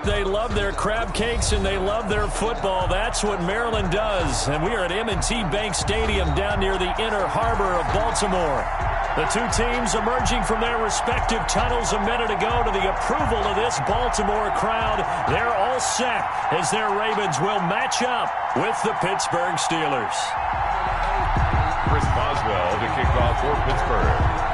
They love their crab cakes and they love their football. That's what Maryland does. And we are at M&T Bank Stadium down near the Inner Harbor of Baltimore. The two teams emerging from their respective tunnels a minute ago to the approval of this Baltimore crowd. They're all set as their Ravens will match up with the Pittsburgh Steelers. Chris Boswell to kick off for Pittsburgh.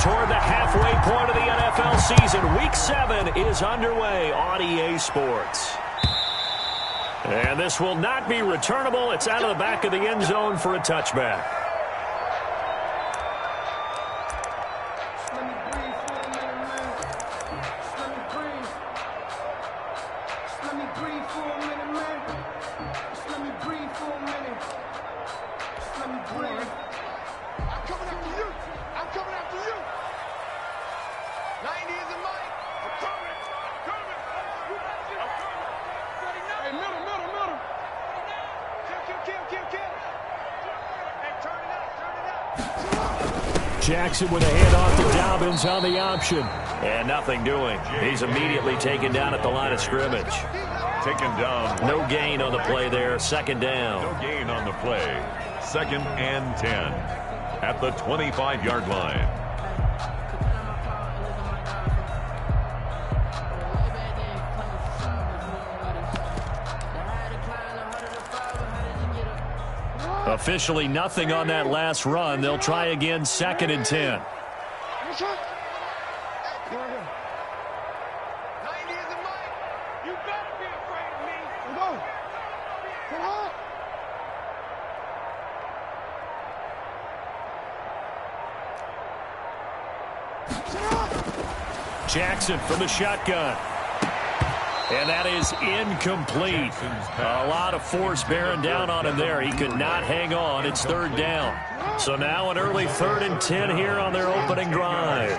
Toward the halfway point of the NFL season. Week 7 is underway on EA Sports. And this will not be returnable. It's out of the back of the end zone for a touchback. Jackson with a handoff to Dobbins on the option. And nothing doing. He's immediately taken down at the line of scrimmage. Taken down. No gain on the play there. Second down. No gain on the play. 2nd and 10 at the 25-yard line. Officially nothing on that last run. They'll try again 2nd and 10. Jackson from the shotgun. And that is incomplete. A lot of force bearing down on him there. He could not hang on. It's 3rd down. So now an early 3rd and 10 here on their opening drive.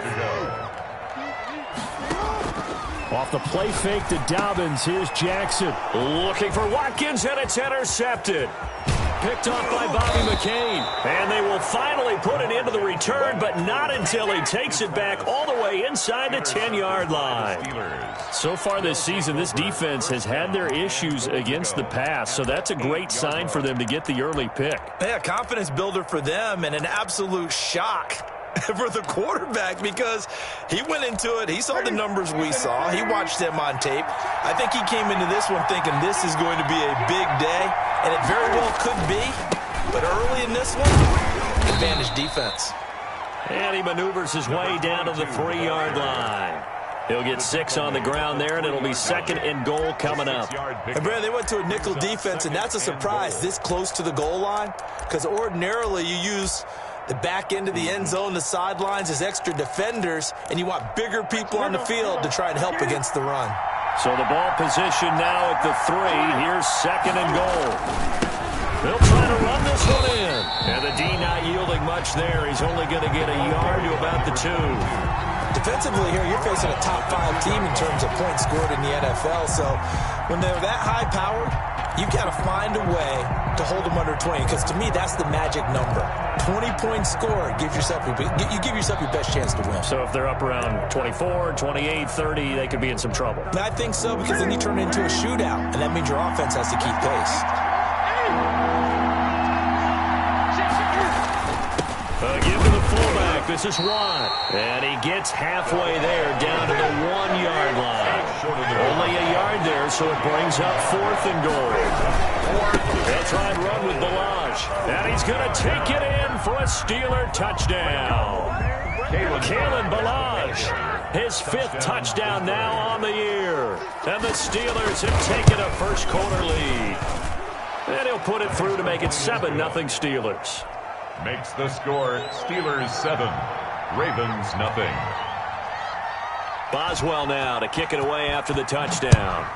Off the play fake to Dobbins. Here's Jackson. Looking for Watkins, and it's intercepted. Picked off by Bobby McCain. And they will finally put it into the return, but not until he takes it back all the way inside the 10-yard line. So far this season, this defense has had their issues against the pass, so that's a great sign for them to get the early pick. Yeah, confidence builder for them and an absolute shock for the quarterback because he went into it. He saw the numbers we saw. He watched them on tape. I think he came into this one thinking this is going to be a big day, and it very well could be. But early in this one, advantage defense. And he maneuvers his way down to the 3-yard line. He'll get 6 on the ground there, and it'll be 2nd and goal coming up. And Brad, they went to a nickel defense, and that's a surprise this close to the goal line because ordinarily you use the back end of the end zone, the sidelines as extra defenders, and you want bigger people on the field to try and help against the run. So the ball position now at the 3. Here's 2nd and goal. They'll try to run this one in. And the D not yielding much there. He's only going to get a yard to about the 2. Defensively here, you're facing a top 5 team in terms of points scored in the NFL. So when they're that high-powered, you've got to find a way to hold them under 20, because to me, that's the magic number. 20 points scored, you give yourself your best chance to win. So if they're up around 24, 28, 30, they could be in some trouble. I think so, because then you turn it into a shootout, and that means your offense has to keep pace. Give to the fullback. This is Watt. And he gets halfway there down to the 1-yard line. Only a yard there, so it brings up 4th and goal. They'll try and run with Ballage. And he's going to take it in for a Steeler touchdown. Kalen Ballage, his 5th touchdown now on the year. And the Steelers have taken a first-quarter lead. And he'll put it through to make it 7-0 Steelers. Makes the score Steelers 7, Ravens nothing. Boswell now to kick it away after the touchdown.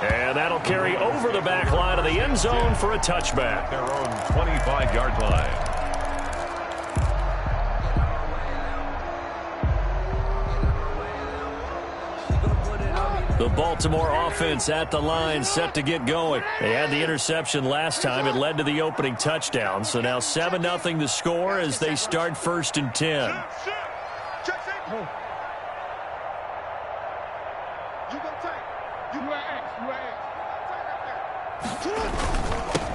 And that'll carry over the back line of the end zone for a touchback. Their own 25-yard line. The Baltimore offense at the line, set to get going. They had the interception last time. It led to the opening touchdown. So now 7-0 the score as they start 1st and 10.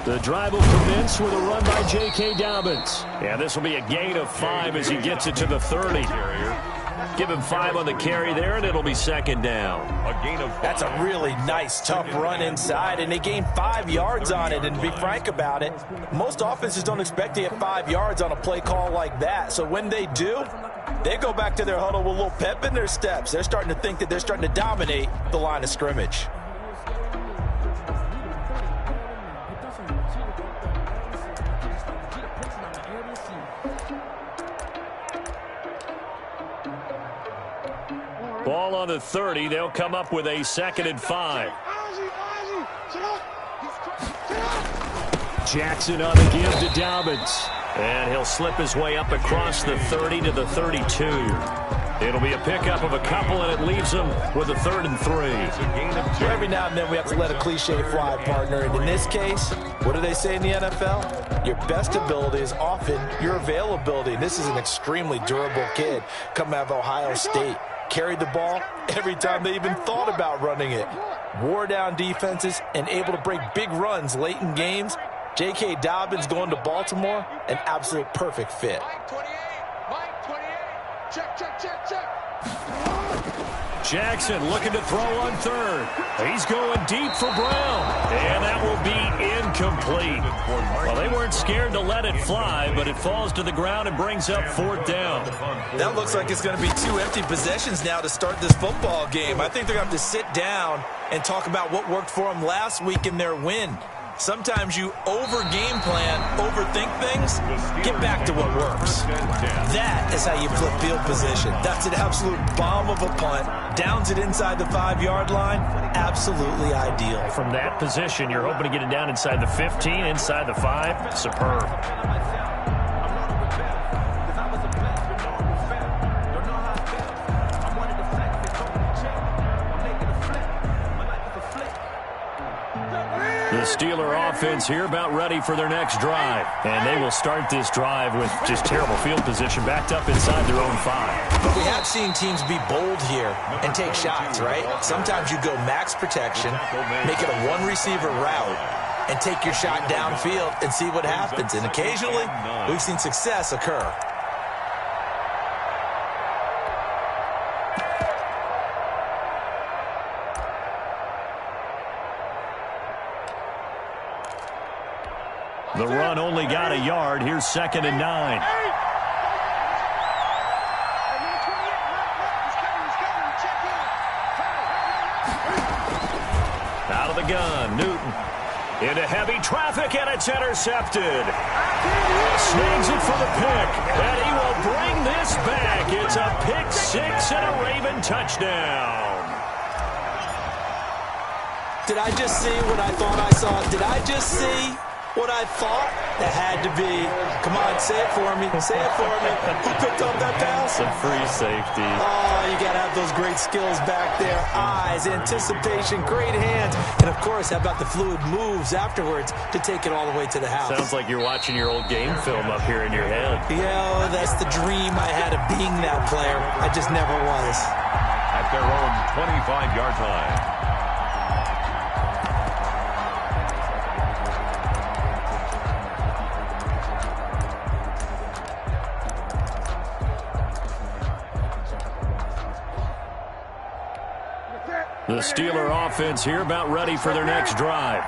The drive will commence with a run by J.K. Dobbins. And this will be a gain of 5 as he gets it to the 30. Give him 5 on the carry there, and it'll be 2nd down. A gain of 5. That's a really nice, tough run inside, and they gained 5 yards on it. And to be frank about it, most offenses don't expect to get 5 yards on a play call like that. So when they do, they go back to their huddle with a little pep in their steps. They're starting to think that they're starting to dominate the line of scrimmage. Ball on the 30. They'll come up with a 2nd and 5. Jackson on the give to Dobbins. And he'll slip his way up across the 30 to the 32. It'll be a pickup of a couple, and it leaves them with a 3rd and 3. Well, every now and then we have to let a cliche fly, partner. And in this case, what do they say in the NFL? Your best ability is often your availability. And this is an extremely durable kid coming out of Ohio State. Carried the ball every time they even thought about running it. Wore down defenses and able to break big runs late in games. J.K. Dobbins going to Baltimore, an absolute perfect fit. Mike 28. Check. Jackson looking to throw on 3rd. He's going deep for Brown. And that will be incomplete. Well, they weren't scared to let it fly, but it falls to the ground and brings up 4th down. That looks like it's going to be 2 empty possessions now to start this football game. I think they're going to have to sit down and talk about what worked for them last week in their win. Sometimes you over-game plan, overthink things, get back to what works. That is how you flip field position. That's an absolute bomb of a punt. Downs it inside the 5-yard line. Absolutely ideal. From that position, you're hoping to get it down inside the 15, inside the 5. Superb. The Steeler offense here about ready for their next drive. And they will start this drive with just terrible field position backed up inside their own 5. But we have seen teams be bold here and take shots, right? Sometimes you go max protection, make it a one-receiver route, and take your shot downfield and see what happens. And occasionally, we've seen success occur. The run only got a yard. Here's 2nd and 9. Out of the gun, Newton. Into heavy traffic, and it's intercepted. Snags it for the pick, and he will bring this back. It's a pick 6 and a Raven touchdown. Did I just see what I thought I saw? Did I just see what I thought? That had to be. Come on, say it for me. Say it for me. Who picked up that pass? Some free safety. Oh, you got to have those great skills back there. Eyes, anticipation, great hands. And, of course, how about the fluid moves afterwards to take it all the way to the house? Sounds like you're watching your old game film up here in your head. Yeah, that's the dream I had of being that player. I just never was. At their own 25-yard line. The Steeler offense here about ready for their next drive.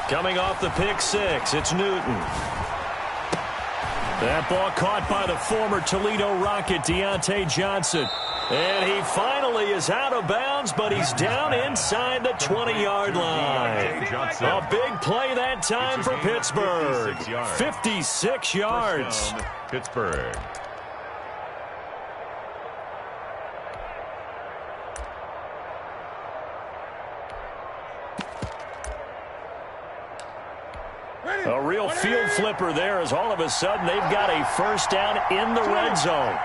Coming off the pick 6, it's Newton. That ball caught by the former Toledo Rocket, Deontay Johnson. And he finally is out of bounds, but he's down inside the 20-yard line. A big play that time for Pittsburgh. 56 yards. Pittsburgh. A real field flipper there as all of a sudden they've got a first down in the red zone.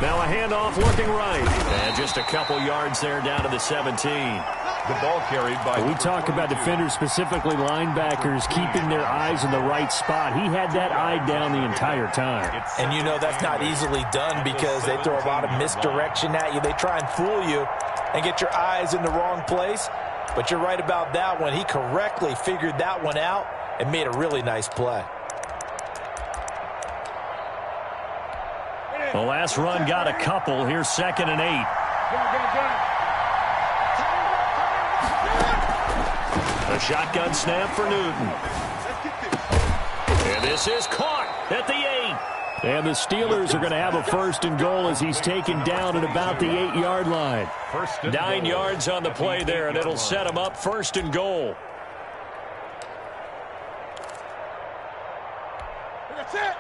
Now a handoff looking right. And just a couple yards there down to the 17. The ball carried by... We talk about defenders, specifically linebackers, keeping their eyes in the right spot. He had that eye down the entire time. And you know that's not easily done because they throw a lot of misdirection at you. They try and fool you and get your eyes in the wrong place. But you're right about that one. He correctly figured that one out and made a really nice play. The last run got a couple. Here's 2nd and 8. A shotgun snap for Newton. And this is caught at the 8. And the Steelers are going to have a 1st and goal as he's taken down at about the 8-yard line. 9 yards on the play there, and it'll set him up 1st and goal. That's it.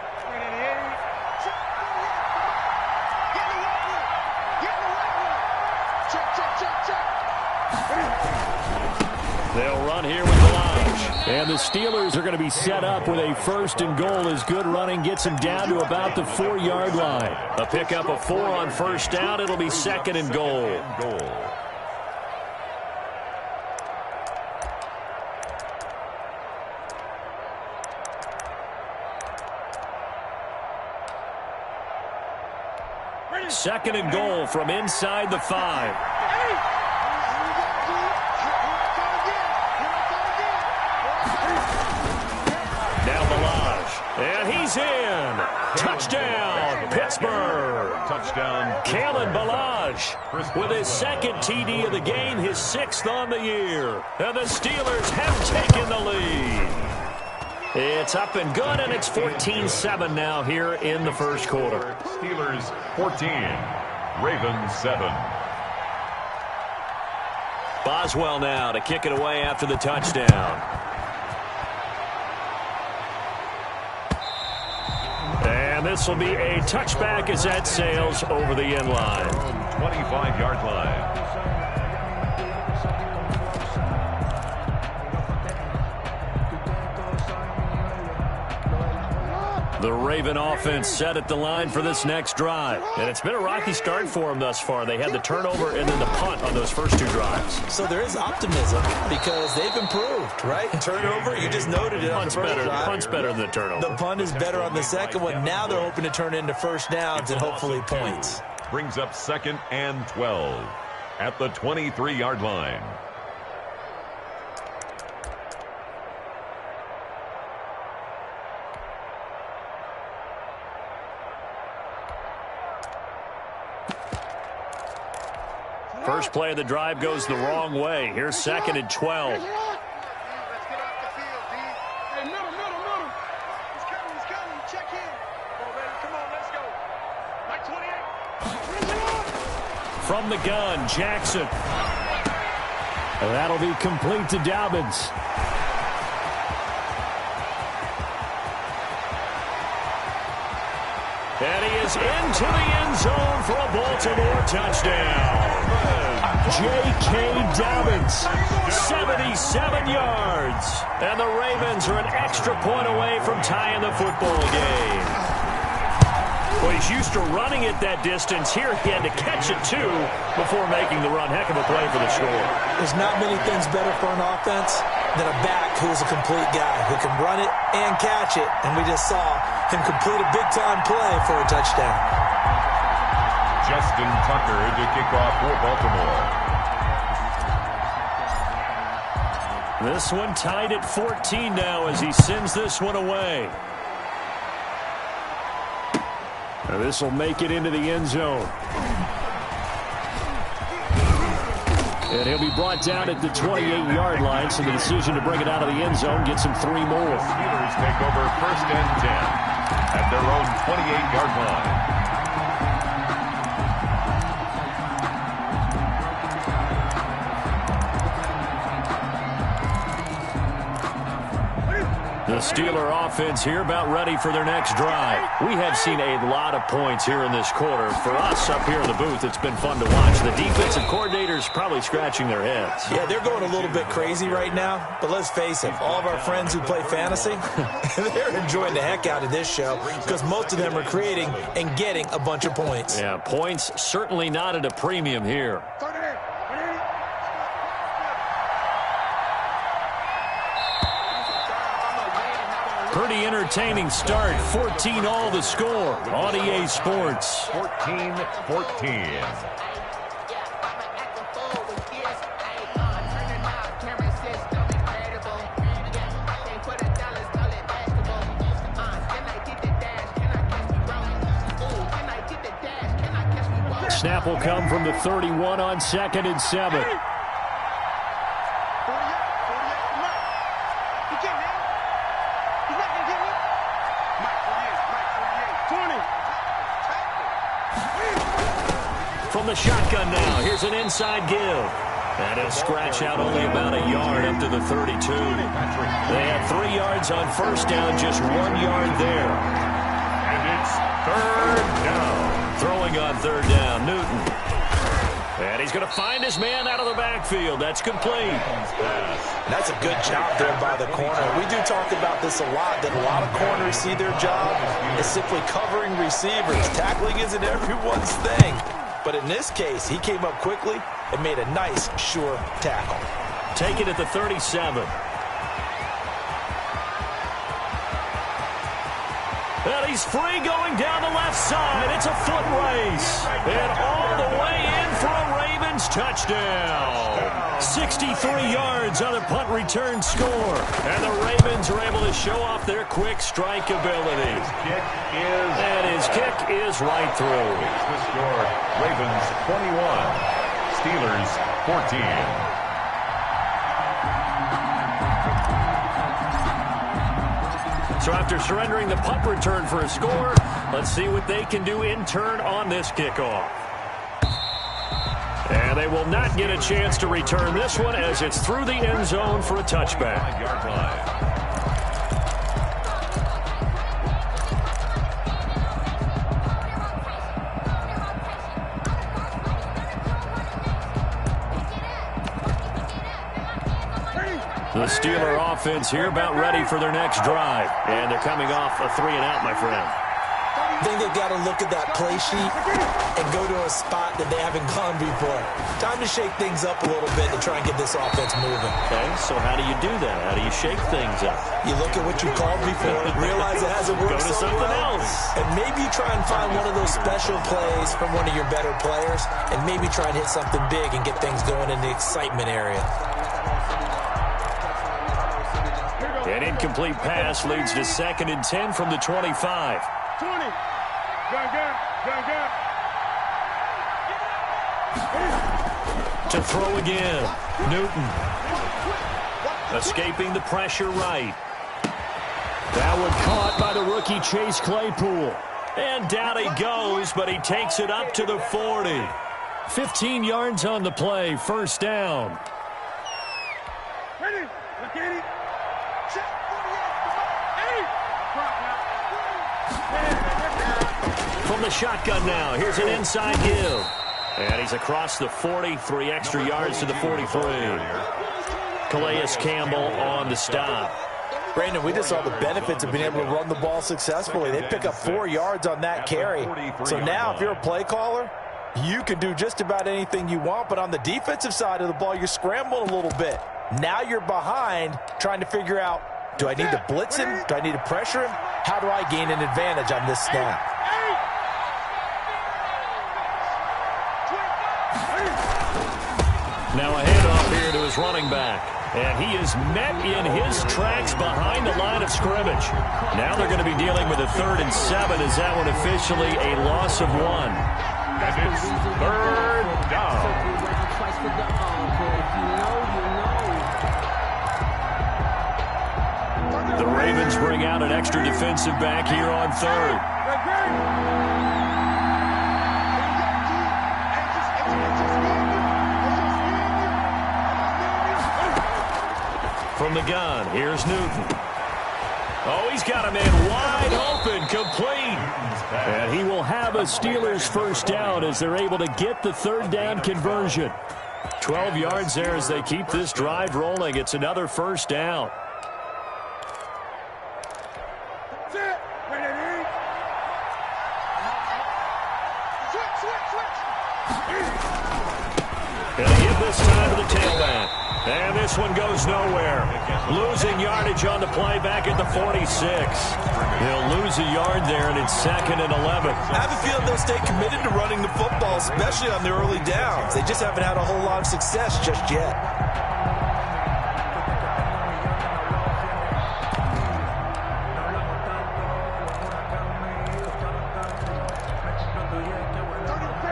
They'll run here with Balaj. And the Steelers are going to be set up with a 1st and goal as good running gets him down to about the 4-yard line. A pickup of 4 on 1st down. It'll be 2nd and goal. Second and goal from inside the 5. And he's in. Touchdown, Pittsburgh. Touchdown. Kalen Balaj with his 2nd TD of the game, his 6th on the year. And the Steelers have taken the lead. It's up and good, and it's 14-7 now here in the 1st quarter. Steelers 14, Ravens 7. Boswell now to kick it away after the touchdown. And this will be a touchback as that sails over the end line. 25-yard line. The Raven offense set at the line for this next drive. And it's been a rocky start for them thus far. They had the turnover and then the punt on those first 2 drives. So there is optimism because they've improved, right? Turnover, you just noted it on the first drive. Punt's better than the turnover. The punt is better on the second one. Now they're hoping to turn into 1st downs and hopefully points. Brings up 2nd and 12 at the 23-yard line. First play of the drive goes the wrong way. Here's 2nd and 12. Let's get off the field, D. Hey, middle. He's coming. Check in. Come on, baby. Come on, let's go. Like 28. From the gun, Jackson. That'll be complete to Dobbins. And he is into the end zone for a Baltimore touchdown. J.K. Dobbins, 77 yards. And the Ravens are an extra point away from tying the football game. Well, he's used to running it that distance. Here he had to catch it, too, before making the run. Heck of a play for the score. There's not many things better for an offense than a back who is a complete guy who can run it and catch it. And we just saw him complete a big-time play for a touchdown. Justin Tucker to kick off for Baltimore. This one tied at 14 now as he sends this one away. Now this will make it into the end zone. And he'll be brought down at the 28-yard line, so the decision to bring it out of the end zone gets him 3 more. Steelers take over 1st and 10 at their own 28-yard line. The Steeler offense here about ready for their next drive. We have seen a lot of points here in this quarter. For us up here in the booth, it's been fun to watch. The defensive coordinators probably scratching their heads. Yeah, they're going a little bit crazy right now. But let's face it, all of our friends who play fantasy, they're enjoying the heck out of this show because most of them are creating and getting a bunch of points. Yeah, points certainly not at a premium here. Pretty entertaining start. 14 all the score on EA Sports. 14-14. Snap will come from the 31 on 2nd and 7. From the shotgun now, here's an inside give. And he'll scratch out only about a yard up to the 32. They have 3 yards on first down, just 1 yard there. And it's 3rd down. Throwing on 3rd down, Newton. And he's going to find his man out of the backfield. That's complete. That's a good job there by the corner. We do talk about this a lot, that a lot of corners see their job as simply covering receivers. Tackling isn't everyone's thing. But in this case, he came up quickly and made a nice, sure tackle. Take it at the 37. And he's free going down the left side. It's a foot race. And all the way in for a Ravens touchdown. 63 yards on a punt return score. And the Ravens are able to show off their quick strike ability. And his kick is right through. The score, Ravens 21, Steelers 14. So after surrendering the punt return for a score, let's see what they can do in turn on this kickoff. And they will not get a chance to return this one as it's through the end zone for a touchback. 5-yard line. The Steeler offense here about ready for their next drive. And they're coming off a 3-and-out, my friend. I think they've got to look at that play sheet and go to a spot that they haven't gone before. Time to shake things up a little bit to try and get this offense moving. Okay, so how do you do that? How do you shake things up? You look at what you called before, realize it hasn't worked. Go to something else. And maybe try and find one of those special plays from one of your better players, and maybe try and hit something big and get things going in the excitement area. An incomplete pass leads to 2nd and 10 from the 25. 20. To throw again, Newton. Escaping the pressure right. That one caught by the rookie Chase Claypool. And down he goes, but he takes it up to the 40. 15 yards on the play, first down. Ready? Look at it. Check. 48. From the shotgun now, here's an inside give. And he's across the 40, 3 extra yards to the 43. Calais Campbell on the stop. Brandon, we just saw the benefits of being able to run the ball successfully. They pick up 4 yards on that carry. So now if you're a play caller, you can do just about anything you want. But on the defensive side of the ball, you're scrambling a little bit. Now you're behind trying to figure out, do I need to blitz him? Do I need to pressure him? How do I gain an advantage on this snap? Now a handoff here to his running back. And he is met in his tracks behind the line of scrimmage. Now they're going to be dealing with a 3rd and 7. Is that one officially a loss of 1? And it's 3rd down. The Ravens bring out an extra defensive back here on 3rd. From the gun, here's Newton. Oh, he's got him in wide open, complete. And he will have a Steelers first down as they're able to get the third down conversion. 12 yards there as they keep this drive rolling. It's another first down. Gonna give this time to the tailback. And this one goes nowhere. Losing yardage on the play back at the 46. He'll lose a yard there, and it's 2nd and 11. I have a feeling they'll stay committed to running the football, especially on the early downs. They just haven't had a whole lot of success just yet.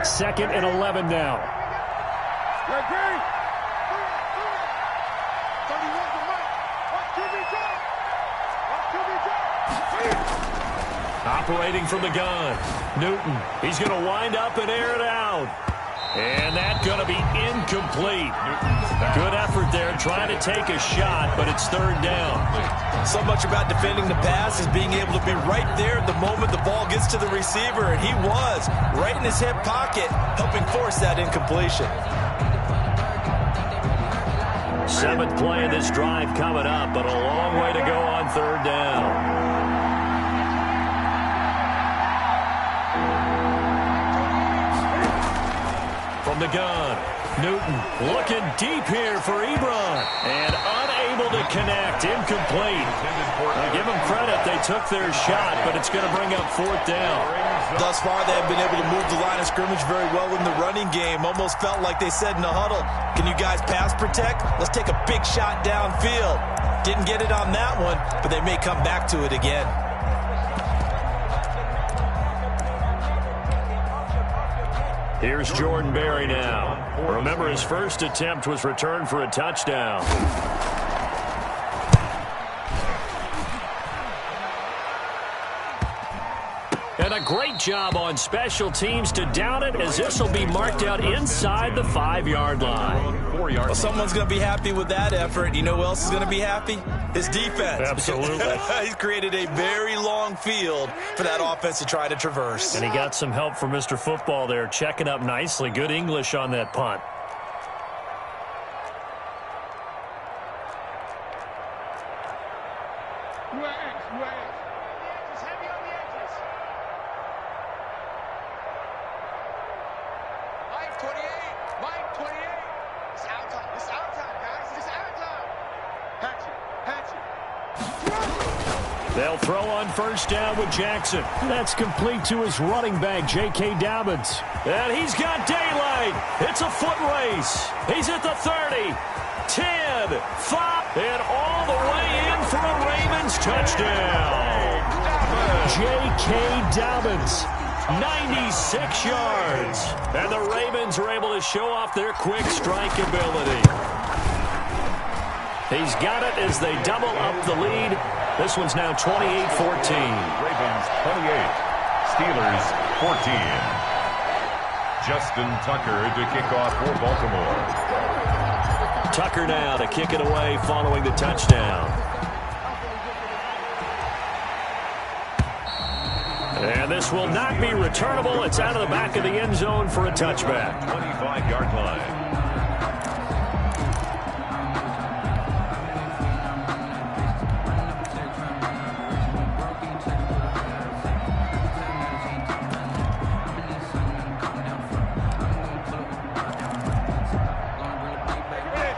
Second and 11 now. Operating from the gun. Newton. He's going to wind up and air it out. And that's going to be incomplete. Good effort there trying to take a shot, but it's third down. So much about defending the pass is being able to be right there at the moment the ball gets to the receiver, and he was right in his hip pocket, helping force that incompletion. 7th play of this drive coming up, but a long way to go on third down. From the gun, Newton looking deep here for Ebron, and unable to connect, incomplete. Give them credit, they took their shot, but it's going to bring up 4th down. Thus far, they have been able to move the line of scrimmage very well in the running game. Almost felt like they said in the huddle, can you guys pass protect? Let's take a big shot downfield. Didn't get it on that one, but they may come back to it again. Here's Jordan Berry now. Remember, his first attempt was returned for a touchdown. And a great job on special teams to down it, as this will be marked out inside the 5-yard line. Well, someone's going to be happy with that effort. You know who else is going to be happy? His defense. Absolutely. He's created a very long field for that offense to try to traverse. And he got some help from Mr. Football there, checking up nicely. Good English on that punt. They'll throw on first down with Jackson. That's complete to his running back, J.K. Dobbins. And he's got daylight. It's a foot race. He's at the 30, 10, 5, and all the way in for a Ravens touchdown. J.K. Dobbins. 96 yards. And the Ravens are able to show off their quick strike ability. He's got it as they double up the lead. This one's now 28-14. Ravens 28, Steelers 14. Justin Tucker to kick off for Baltimore. Tucker now to kick it away following the touchdown. And this will not be returnable. It's out of the back of the end zone for a touchback. 25-yard line.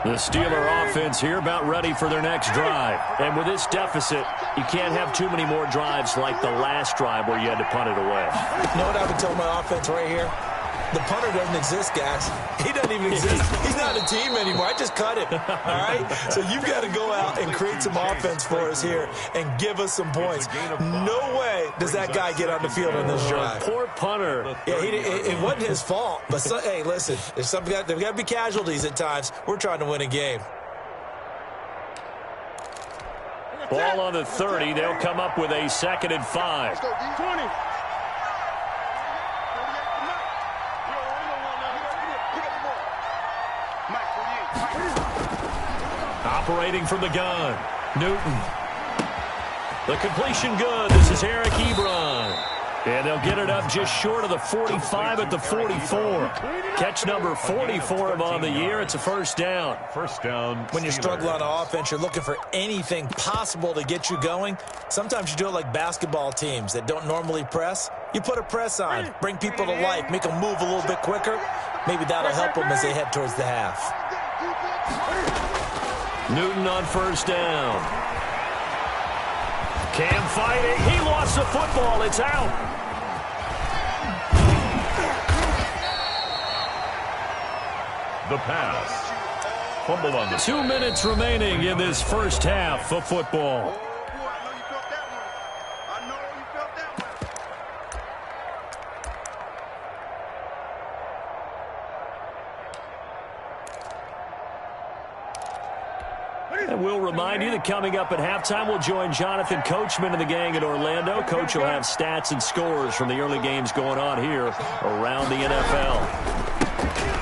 The Steeler offense here about ready for their next drive. And with this deficit, you can't have too many more drives like the last drive where you had to punt it away. You know what I would tell my offense right here? The punter doesn't exist, guys. He doesn't even exist. He's not a team anymore. I just cut him. All right? So you've got to go out and create some offense for us here and give us some points. No way does that guy get on the field on this drive. Poor punter. Yeah, it wasn't his fault. But, hey, listen, there's got to be casualties at times. We're trying to win a game. Ball on the 30. They'll come up with a 2nd and 5. 20. Operating from the gun, Newton. The completion good. This is Eric Ebron. And they'll get it up just short of the 45 at the 44. Catch number 40 for him on the year. It's a first down. First down. When you struggle on offense, you're looking for anything possible to get you going. Sometimes you do it like basketball teams that don't normally press. You put a press on, bring people to life, make them move a little bit quicker. Maybe that'll help them as they head towards the half. Newton on first down. Cam fighting. He lost the football. It's out. The pass. Fumble on the 2 minutes remaining in this first half of football. And we'll remind you that coming up at halftime, we'll join Jonathan Coachman and the gang in Orlando. Coach will have stats and scores from the early games going on here around the NFL.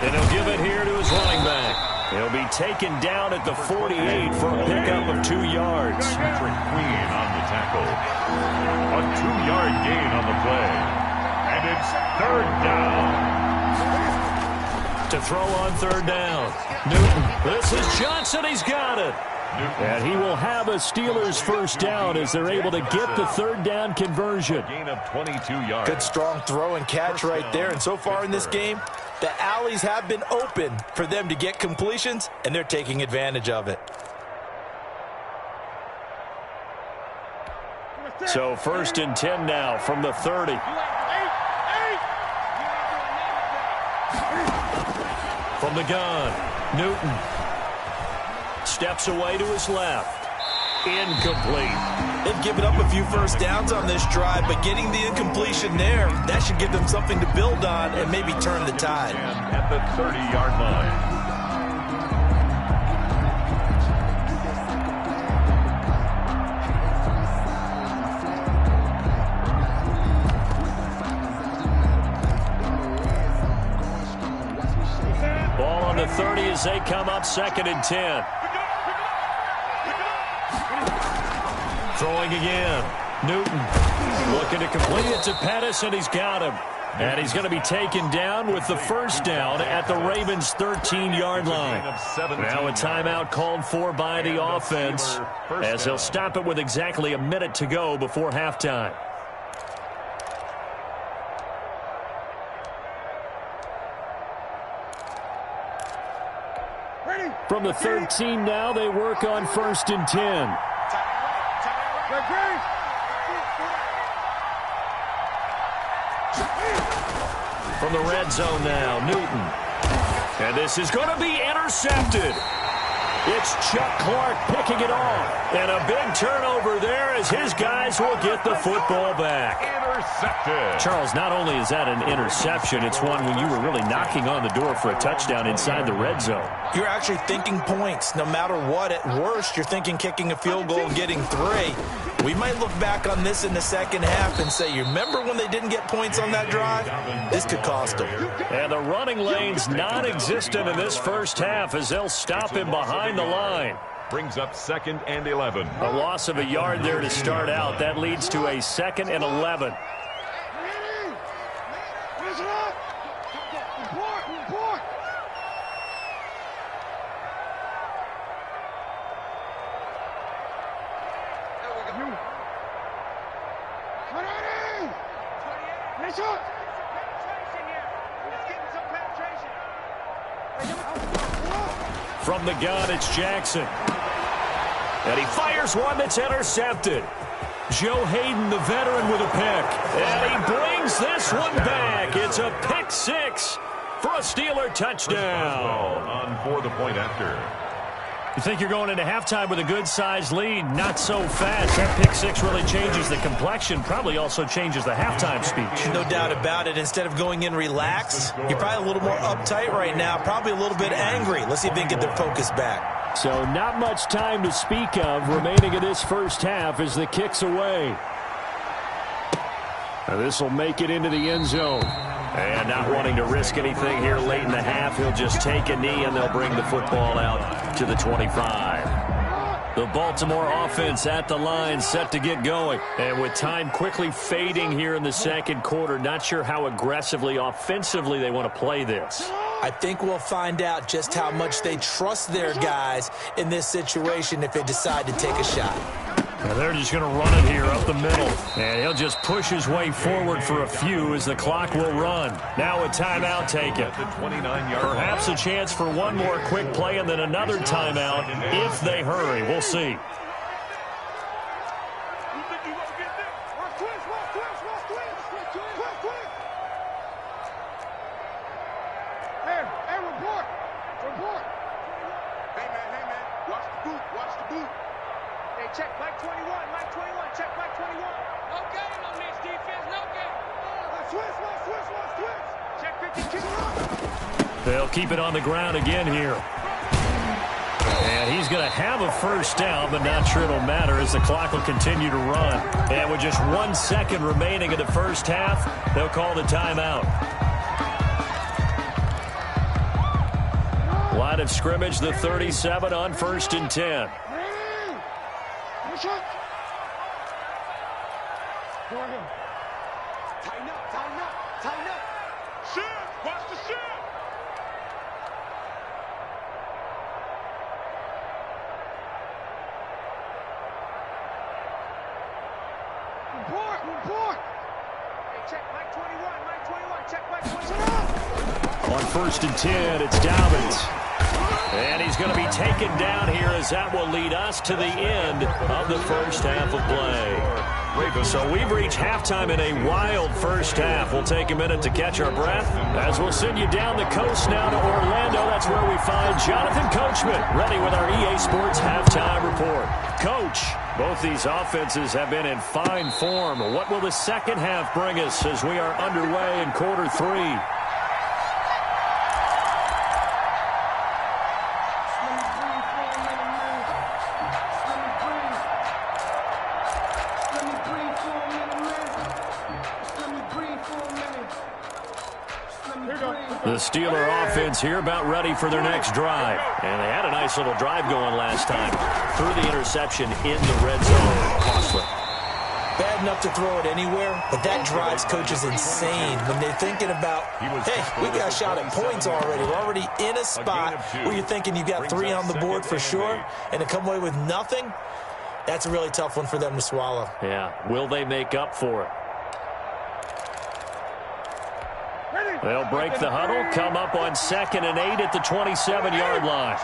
And he'll give it here to his running back. He'll be taken down at the 48 for a pickup of 2 yards. Patrick Queen on the tackle. A 2-yard gain on the play. And it's third down. To throw on third down. Newton. This is Johnson. He's got it. And he will have a Steelers first down as they're able to get the third down conversion. Gain of 22 yards. Good strong throw and catch right there. And so far in this game, the alleys have been open for them to get completions, and they're taking advantage of it. So first and 10 now from the 30. From the gun, Newton steps away to his left. Incomplete. They've given up a few first downs on this drive, but getting the incompletion there, that should give them something to build on and maybe turn the tide. And at the 30-yard line. Ball on the 30 as they come up second and 10. Throwing again. Newton looking to complete it to Pettis, and he's got him. And he's going to be taken down with the first down at the Ravens' 13-yard line. Now a timeout called for by the offense as they'll stop it with exactly a minute to go before halftime. From the 13 now, they work on first and 10. From the red zone now, Newton. And this is going to be intercepted. It's Chuck Clark picking it off. And a big turnover there as his guys will get the football back. Intercepted. Charles, not only is that an interception, it's one when you were really knocking on the door for a touchdown inside the red zone. You're actually thinking points. No matter what, at worst, you're thinking kicking a field goal and getting 3. We might look back on this in the second half and say, you remember when they didn't get points on that drive? This could cost them. And the running lane's non-existent in this first half as they'll stop him behind the line. Brings up second and 11. A loss of a yard there to start out. That leads to a second and 11. From the gun, it's Jackson. And he fires one that's intercepted. Joe Hayden, the veteran, with a pick. And he brings this one back. It's a pick 6 for a Steeler touchdown. On for the point after. You think you're going into halftime with a good-sized lead. Not so fast. That pick 6 really changes the complexion. Probably also changes the halftime speech. No doubt about it. Instead of going in relaxed, you're probably a little more uptight right now. Probably a little bit angry. Let's see if they can get their focus back. So not much time to speak of remaining in this first half as the kick's away. Now this will make it into the end zone. And not wanting to risk anything here late in the half, he'll just take a knee and they'll bring the football out to the 25. The Baltimore offense at the line, set to get going. And with time quickly fading here in the second quarter, not sure how aggressively, offensively they want to play this. I think we'll find out just how much they trust their guys in this situation if they decide to take a shot. Now they're just going to run it here up the middle. And he'll just push his way forward for a few as the clock will run. Now a timeout taken. Perhaps a chance for one more quick play and then another timeout if they hurry. We'll see. Check Mike 21, Mike 21, check Mike 21. No game on this defense, no game. Switch. Check 52. They'll keep it on the ground again here. And he's going to have a first down, but not sure it'll matter as the clock will continue to run. And with just 1 second remaining in the first half, they'll call the timeout. Line of scrimmage, the 37 on 1st and 10. Tighten up. Shift, watch the shift. Report. Hey, check Mike 21, check Mike 21. On 1st and 10, it's Dobbins. And he's going to be taken down here as that will lead us to the end of the first half of play. So we've reached halftime in a wild first half. We'll take a minute to catch our breath as we'll send you down the coast now to Orlando. That's where we find Jonathan Coachman ready with our EA Sports Halftime Report. Coach, both these offenses have been in fine form. What will the second half bring us as we are underway in quarter 3? The Steeler offense here about ready for their next drive. And they had a nice little drive going last time. Threw the interception in the red zone. Costly. Bad enough to throw it anywhere, but that drives coaches insane when they're thinking about, hey, we got a shot at points already. We're already in a spot where you're thinking you got 3 on the board for sure, and to come away with nothing, that's a really tough one for them to swallow. Yeah. Will they make up for it? They'll break the huddle, come up on 2nd and 8 at the 27-yard line.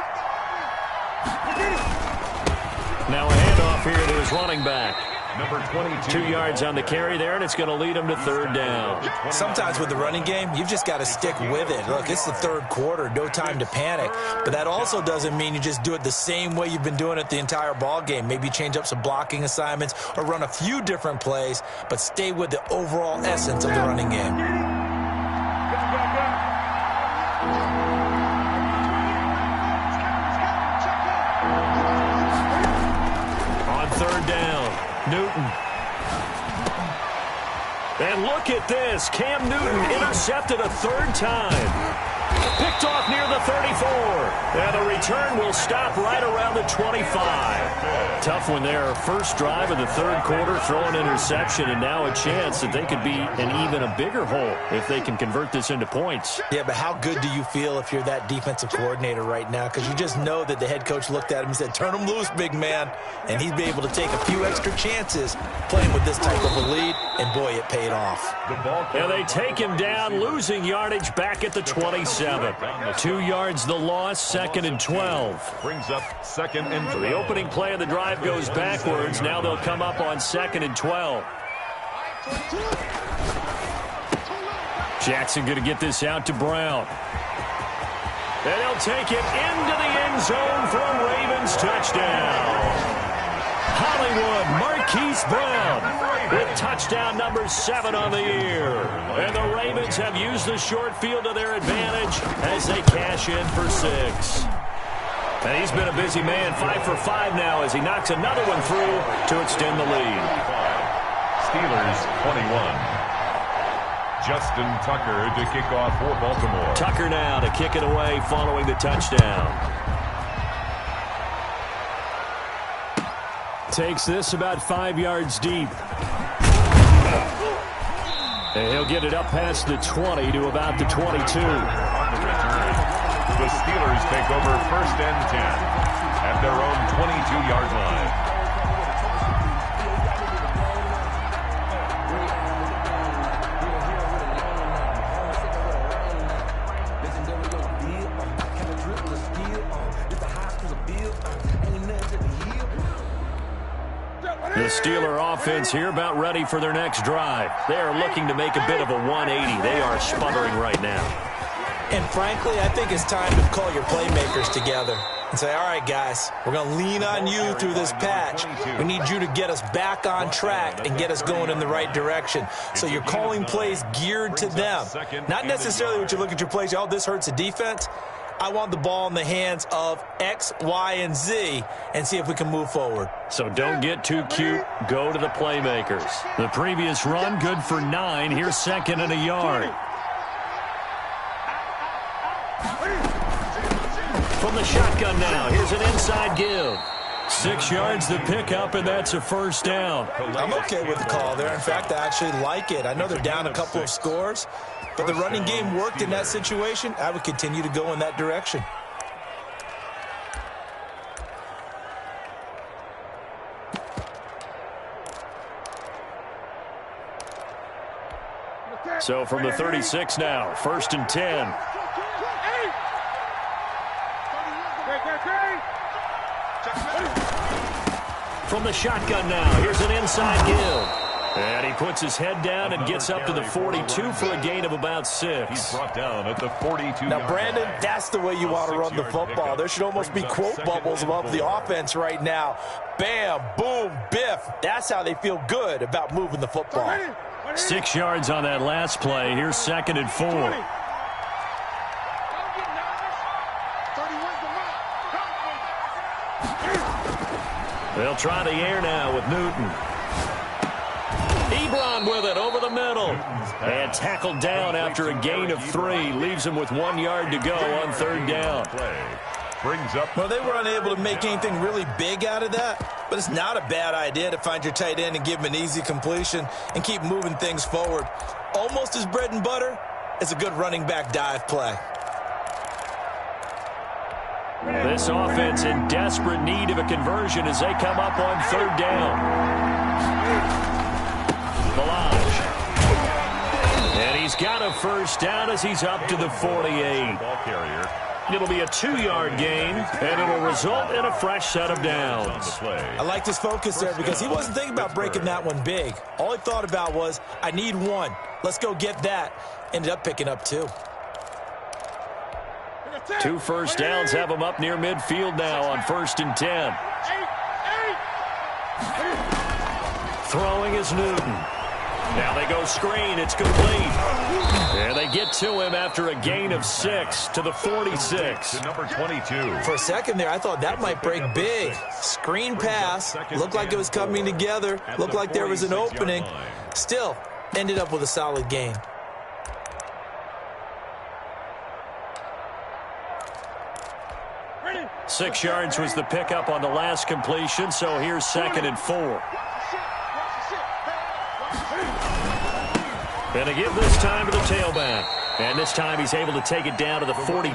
Now a handoff here to his running back. Number 22. 2 yards on the carry there, and it's going to lead him to 3rd down. Sometimes with the running game, you've just got to stick with it. Look, it's the 3rd quarter, no time to panic. But that also doesn't mean you just do it the same way you've been doing it the entire ball game. Maybe change up some blocking assignments or run a few different plays, but stay with the overall essence of the running game. Newton. And look at this. Cam Newton intercepted a 3rd time. Picked off near the 34. And the return will stop right around the 25. Tough one there. First drive of the 3rd quarter, throw an interception, and now a chance that they could be in even a bigger hole if they can convert this into points. Yeah, but how good do you feel if you're that defensive coordinator right now? Because you just know that the head coach looked at him and said, turn him loose, big man. And he'd be able to take a few extra chances playing with this type of a lead, and boy, it paid off. And they take him down, losing yardage back at the 27. 2 yards the loss, 2nd and 12. Brings up 2nd and 12. So the opening play of the drive goes backwards. Now they'll come up on 2nd and 12. Jackson going to get this out to Brown. And he'll take it into the end zone for a Ravens touchdown. Hollywood Marquise Brown with touchdown number 7 on the year. And the Ravens have used the short field to their advantage as they cash in for 6. And he's been a busy man, 5 for 5 now as he knocks another one through to extend the lead. Steelers 21. Justin Tucker to kick off for Baltimore. Tucker now to kick it away following the touchdown. takes this about 5 yards deep. And he'll get it up past the 20 to about the 22. On the return, the Steelers take over 1st and 10 at their own 22-yard line. The Steeler offense here about ready for their next drive. They are looking to make a bit of a 180. They are sputtering right now. And frankly, I think it's time to call your playmakers together and say, all right, guys, we're going to lean on you through this patch. We need you to get us back on track and get us going in the right direction. So you're calling plays geared to them. Not necessarily what you look at your plays, oh, this hurts the defense. I want the ball in the hands of X, Y, and Z and see if we can move forward. So don't get too cute. Go to the playmakers. The previous run, good for 9. Here's 2nd and a yard. From the shotgun now, here's an inside give. 6 yards the pickup, and that's a 1st down. I'm okay with the call there. In fact, I actually like it. I know they're down a couple of scores, but the running game worked in that situation. I would continue to go in that direction. So from the 36 now, 1st and 10. From the shotgun now, here's an inside give. And he puts his head down and gets up to the 42 for a gain of about 6. He's brought down at the 42. Now, Brandon, that's the way you want to run the football. There should almost be quote bubbles above the offense right now. Bam, boom, biff. That's how they feel good about moving the football. 6 yards on that last play. Here's 2nd and 4. They'll try the air now with Newton. Ebron with it over the middle. And tackled down after a gain of 3. Leaves him with 1 yard to go on 3rd down. Brings up. Well, they were unable to make anything really big out of that, but it's not a bad idea to find your tight end and give him an easy completion and keep moving things forward. Almost as bread and butter as a good running back dive play. This offense in desperate need of a conversion as they come up on 3rd down. Balaj. And he's got a 1st down as he's up to the 48. Ball carrier. It'll be a 2-yard gain, and it'll result in a fresh set of downs. I like his focus there because he wasn't thinking about breaking that one big. All he thought about was, I need 1. Let's go get that. Ended up picking up 2. 2 1st downs have him up near midfield now on 1st and 10. Throwing is Newton. Now they go screen. It's complete. And they get to him after a gain of 6 to the 46. To number 22. For a second there, I thought that might break big. Screen pass. Looked like it was coming together. Looked like there was an opening. Still, ended up with a solid gain. Ready? 6 yards was the pickup on the last completion, so here's 2nd and 4. And they give this time to the tailback. And this time he's able to take it down to the 42.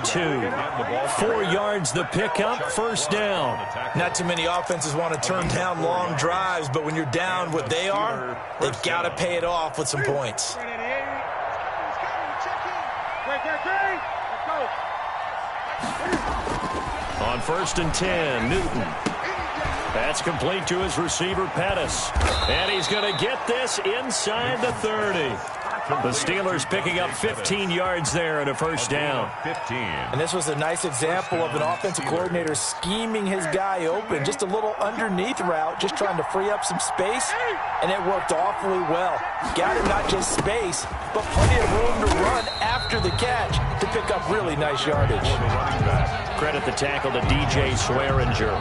4 yards the pickup, 1st down. Not too many offenses want to turn down long drives, but when you're down what they are, they've got to pay it off with some points. On 1st and 10, Newton. That's complete to his receiver, Pettis. And he's going to get this inside the 30. The Steelers picking up 15 yards there and a 1st down. 15. And this was a nice example of an offensive coordinator scheming his guy open. Just a little underneath route, just trying to free up some space, and it worked awfully well. Got him not just space, but plenty of room to run after the catch to pick up really nice yardage. Credit the tackle to DJ Swearinger.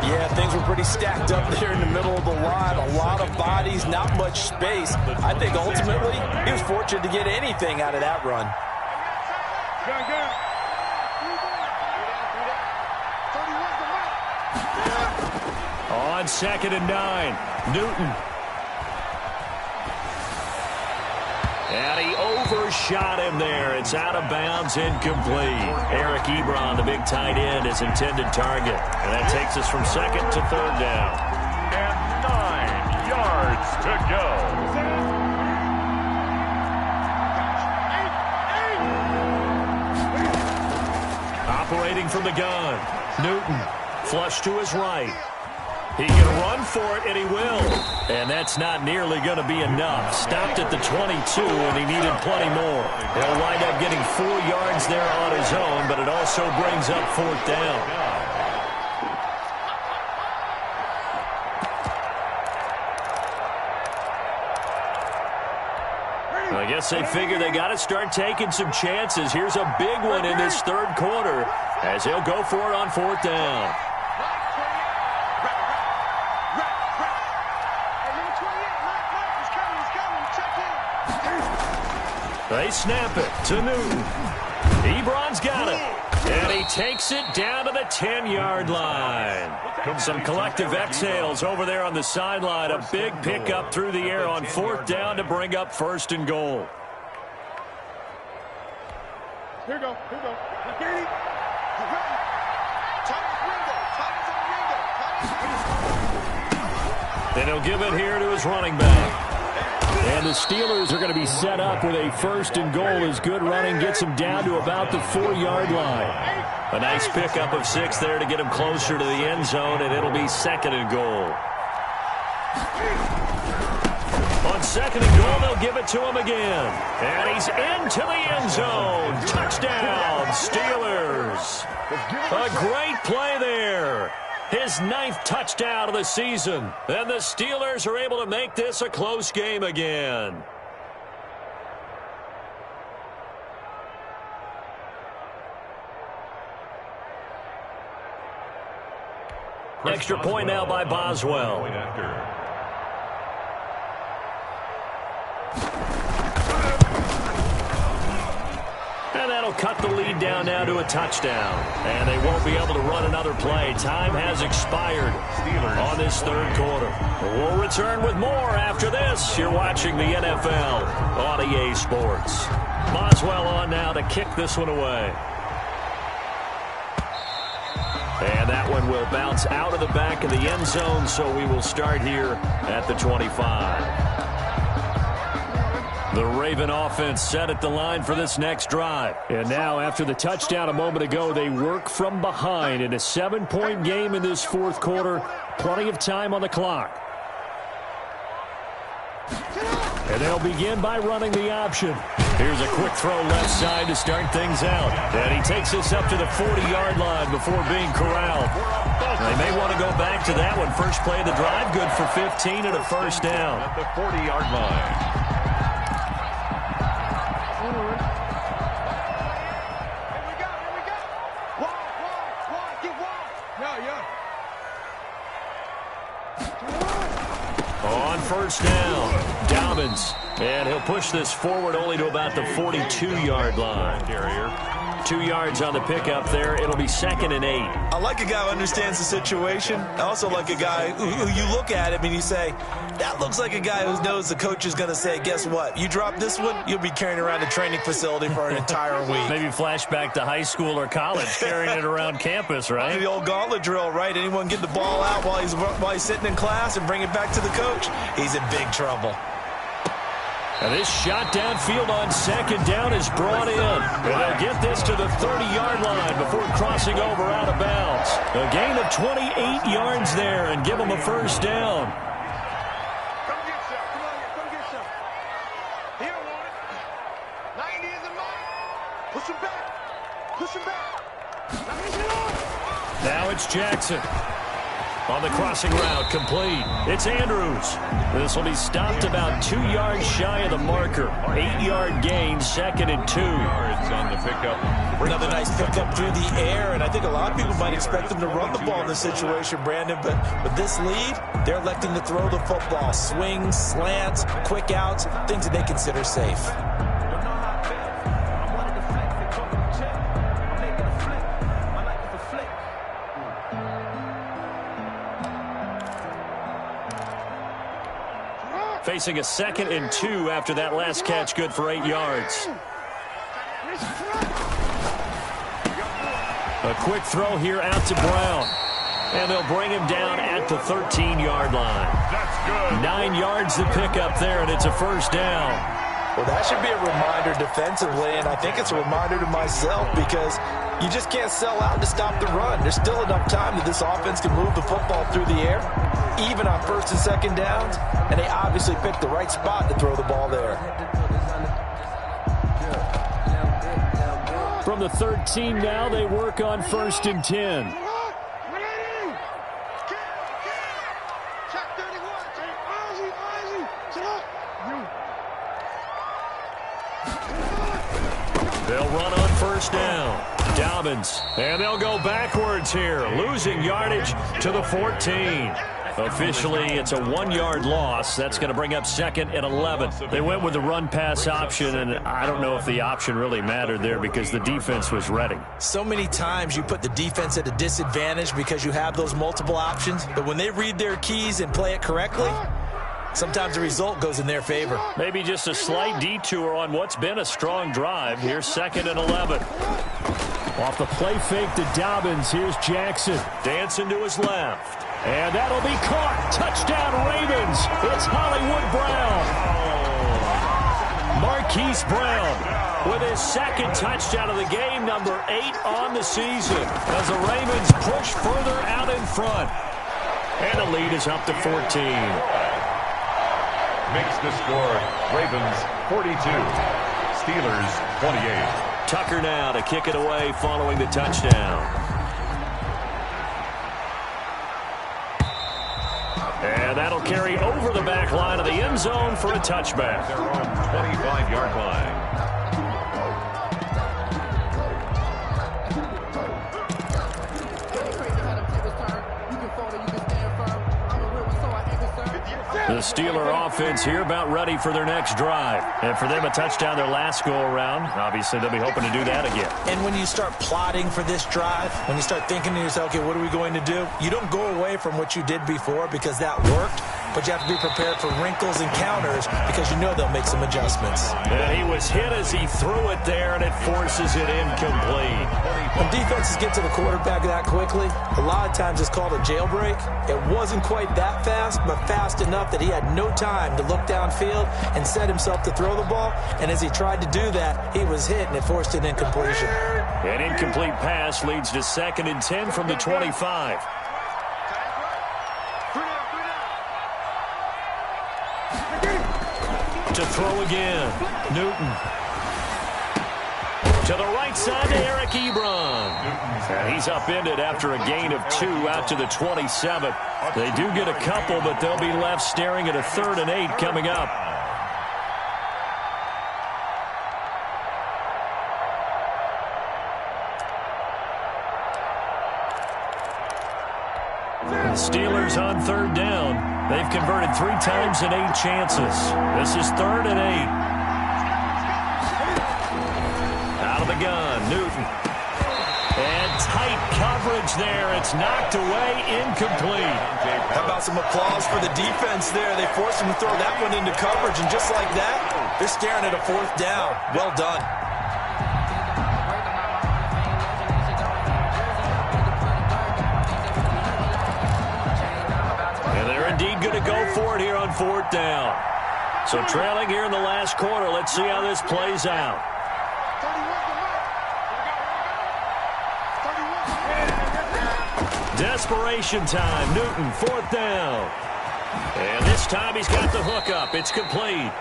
Yeah, things were pretty stacked up there in the middle of the line. A lot of bodies, not much space. I think ultimately he was fortunate to get anything out of that run. on 2nd and 9. Newton. And he overshot him there. It's out of bounds, incomplete. Eric Ebron, the big tight end, his intended target. And that takes us from 2nd to 3rd down. And 9 yards to go. Operating from the gun. Newton, flush to his right. He can run for it, and he will. And that's not nearly going to be enough. Stopped at the 22, and he needed plenty more. He'll wind up getting 4 yards there on his own, but it also brings up 4th down. I guess they figure they got to start taking some chances. Here's a big one in this 3rd quarter as he'll go for it on 4th down. They snap it to Newton. Ebron's got it. And he takes it down to the 10-yard line. Some collective exhales over there on the sideline. A big pickup through the air on 4th down to bring up 1st and goal. Here we go. And he'll give it here to his running back. And the Steelers are going to be set up with a 1st and goal as good running gets him down to about the 4-yard line. A nice pickup of 6 there to get him closer to the end zone, and it'll be 2nd and goal. On 2nd and goal, they'll give it to him again. And he's into the end zone. Touchdown, Steelers. A great play there. His 9th touchdown of the season. And the Steelers are able to make this a close game again. Extra point now by Boswell. And that'll cut the lead down now to a touchdown. And they won't be able to run another play. Time has expired on this 3rd quarter. We'll return with more after this. You're watching the NFL on EA Sports. Boswell on now to kick this one away. And that one will bounce out of the back of the end zone, so we will start here at the 25. The Raven offense set at the line for this next drive. And now, after the touchdown a moment ago, they work from behind in a 7-point game in this 4th quarter. Plenty of time on the clock. And they'll begin by running the option. Here's a quick throw left side to start things out. And he takes this up to the 40-yard line before being corralled. They may want to go back to that one. First play of the drive, good for 15 and a 1st down. At the 40-yard line. On 1st down, Dobbins. And he'll push this forward only to about the 42-yard line. 2 yards on the pickup there. It'll be 2nd and 8. I like a guy who understands the situation. I also like a guy who you look at him and you say, that looks like a guy who knows the coach is going to say, guess what? You drop this one, you'll be carrying around a training facility for an entire week. Maybe flashback to high school or college, carrying it around campus, right? The old gauntlet drill, right? Anyone get the ball out while he's sitting in class and bring it back to the coach? He's in big trouble. And this shot downfield on 2nd down is brought in. And they'll get this to the 30-yard line before crossing over out of bounds. A gain of 28 yards there and give them a 1st down. Come get some. Come on here. Come get some. He don't want it. 90 is a mark. Push him back. Push him back. Now it's Jackson. On the crossing route, complete. It's Andrews. This will be stopped about 2 yards shy of the marker. 8-yard gain, 2nd and 2. Yards on the pickup. Another nice pickup through the air, and I think a lot of people might expect them to run the ball in this situation, Brandon, but with this lead, they're electing to throw the football. Swings, slants, quick outs, things that they consider safe. facing a 2nd and 2 after that last catch, good for 8 yards. A quick throw here out to Brown. And they'll bring him down at the 13-yard line. That's good. 9 yards to pick up there, and it's a first down. Well, that should be a reminder defensively, and I think it's a reminder to myself because you just can't sell out to stop the run. There's still enough time that this offense can move the football through the air, even on 1st and 2nd downs, and they obviously picked the right spot to throw the ball there. From the 13 now, they work on 1st and 10. They'll run on 1st down. Dobbins. And they'll go backwards here, losing yardage to the 14. Officially, it's a 1-yard loss. That's going to bring up 2nd and 11. They went with the run-pass option, and I don't know if the option really mattered there because the defense was ready. So many times you put the defense at a disadvantage because you have those multiple options, but when they read their keys and play it correctly, sometimes the result goes in their favor. Maybe just a slight detour on what's been a strong drive. Here's 2nd and 11. Off the play fake to Dobbins, here's Jackson. Dancing to his left. And that'll be caught. Touchdown Ravens. It's Hollywood Brown. Marquise Brown with his 2nd touchdown of the game, number 8 on the season, as the Ravens push further out in front. And the lead is up to 14. Makes the score Ravens 42, Steelers 28. Tucker now to kick it away following the touchdown. And that'll carry over the back line of the end zone for a touchback. Their own 25-yard line. The Steeler offense here about ready for their next drive. And for them, a touchdown their last go-around. Obviously, they'll be hoping to do that again. And when you start plotting for this drive, when you start thinking to yourself, okay, what are we going to do? You don't go away from what you did before because that worked, but you have to be prepared for wrinkles and counters because you know they'll make some adjustments. And he was hit as he threw it there, and it forces it incomplete. When defenses get to the quarterback that quickly, a lot of times it's called a jailbreak. It wasn't quite that fast, but fast enough that he had no time to look downfield and set himself to throw the ball. And as he tried to do that, he was hit, and it forced an incompletion. An incomplete pass leads to 2nd and 10 from the 25. To throw again, Newton. To the right side to Eric Ebron. And he's upended after a gain of 2 out to the 27. They do get a couple, but they'll be left staring at a 3rd and 8 coming up. The Steelers on 3rd down. They've converted 3 times in 8 chances. This is 3rd and 8. Out of the gun, Newton. And tight coverage there. It's knocked away, incomplete. How about some applause for the defense there? They forced him to throw that one into coverage, and just like that, they're staring at a 4th down. Well done. And they're indeed going to go for it here on 4th down. So trailing here in the last quarter. Let's see how this plays out. Desperation time. Newton, 4th down. And this time he's got the hook up. It's complete.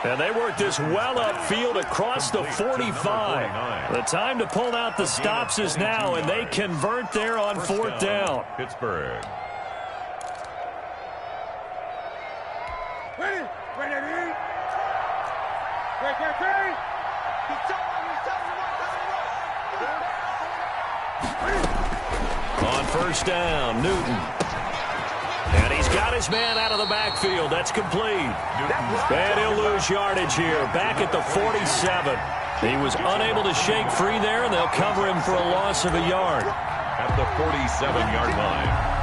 And they work this well upfield across the 45. The time to pull out the stops is now, and they convert there on 4th down. Pittsburgh. On 1st down, Newton. And he's got his man out of the backfield. That's complete. And he'll lose yardage here. Back at the 47. He was unable to shake free there, and they'll cover him for a loss of a yard. At the 47-yard line.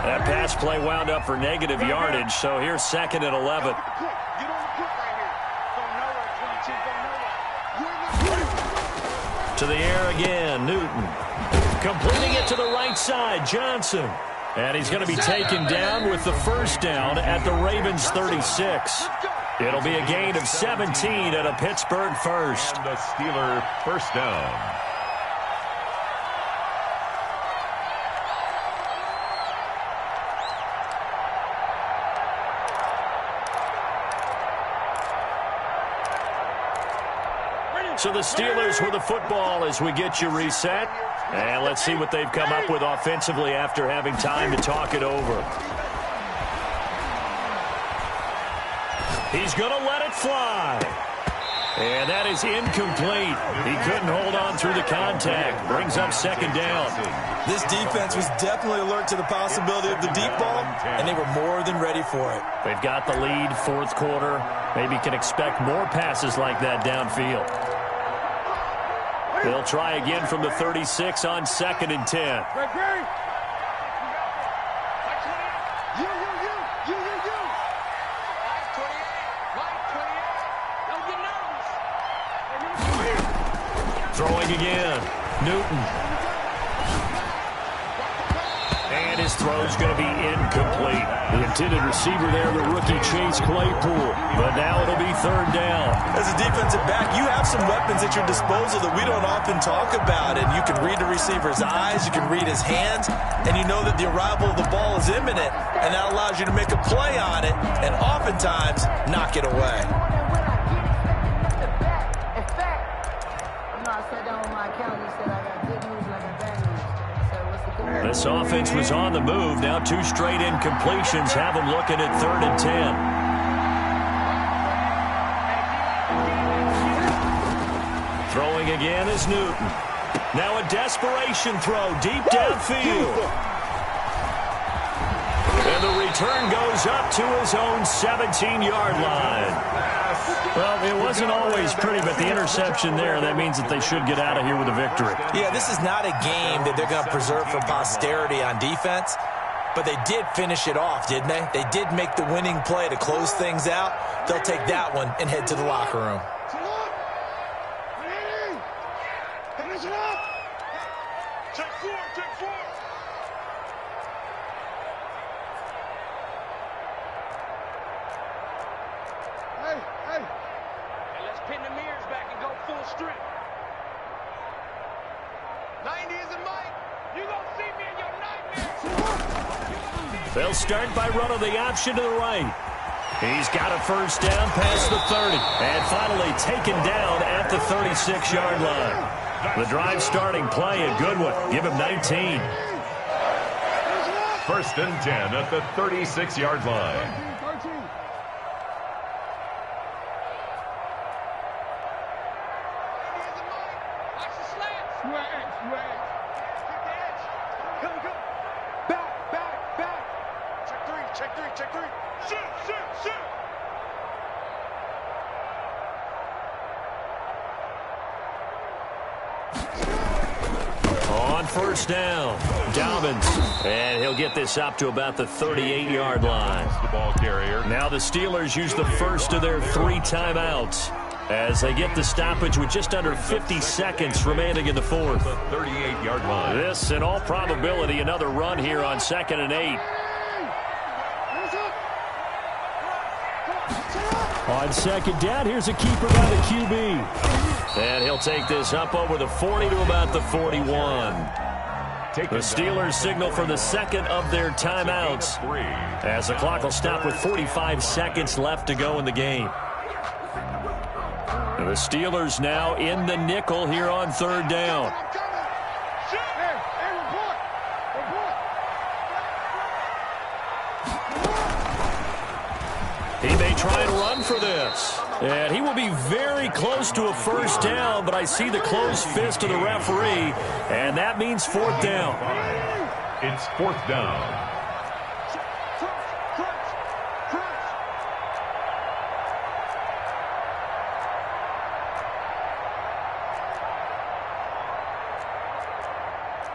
That pass play wound up for negative yardage, so here's 2nd and 11. To the air again, Newton. Completing it to the right side, Johnson. And he's going to be taken down with the first down at the Ravens 36. It'll be a gain of 17 at a Pittsburgh first. And the Steeler first down. So the Steelers with the football as we get you reset. And let's see what they've come up with offensively after having time to talk it over. He's going to let it fly. And that is incomplete. He couldn't hold on through the contact. Brings up 2nd down. This defense was definitely alert to the possibility of the deep ball, and they were more than ready for it. They've got the lead, 4th quarter. Maybe can expect more passes like that downfield. They'll try again from the 36 on 2nd and 10. Throwing again. Newton. And his throw's going to be incomplete. The intended receiver there, the rookie Chase Claypool. But now it'll be 3rd down. As a defensive back, you have some weapons at your disposal that we don't often talk about. And you can read the receiver's eyes, you can read his hands, and you know that the arrival of the ball is imminent. And that allows you to make a play on it and oftentimes knock it away. This offense was on the move. Now 2 straight incompletions have them looking at 3rd and 10. Throwing again is Newton. Now a desperation throw deep downfield. And the return goes up to his own 17-yard line. Well, it wasn't always pretty, but the interception there, that means that they should get out of here with a victory. Yeah, this is not a game that they're going to preserve for posterity on defense, but they did finish it off, didn't they? They did make the winning play to close things out. They'll take that one and head to the locker room. They'll start by running the option to the right. He's got a first down past the 30. And finally taken down at the 36-yard line. The drive starting play, a good one. Give him 19. 1st and 10 at the 36-yard line. On first down, Dobbins. And he'll get this up to about the 38-yard line. The ball carrier. Now the Steelers use the first of their 3 timeouts as they get the stoppage with just under 50 seconds remaining in the 4th. The 38-yard line. This, in all probability, another run here on 2nd and 8. On 2nd down, here's a keeper by the QB. And he'll take this up over the 40 to about the 41. The Steelers signal for the 2nd of their timeouts as the clock will stop with 45 seconds left to go in the game. And the Steelers now in the nickel here on 3rd down. He may try and run for this. And he will be very close to a first down, but I see the closed fist of the referee, and that means 4th down. It's 4th down.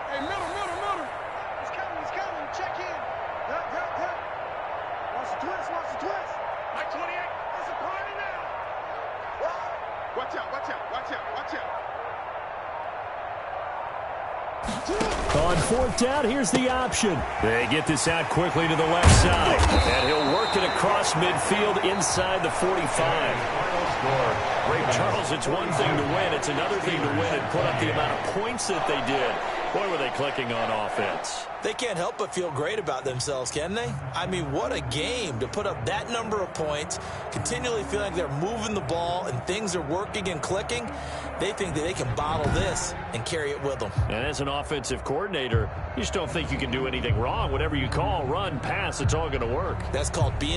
Hey, middle. He's coming. Check in. Watch out. Watch out. On fourth down, here's the option. They get this out quickly to the left side. And he'll work it across midfield inside the 45. Charles, it's one thing to win. It's another thing to win and put up the amount of points that they did. Boy, were they clicking on offense. They can't help but feel great about themselves, can they? I mean, what a game to put up that number of points, continually feeling like they're moving the ball and things are working and clicking. They think that they can bottle this and carry it with them. And as an offensive coordinator, you just don't think you can do anything wrong. Whatever you call, run, pass, it's all going to work. That's called being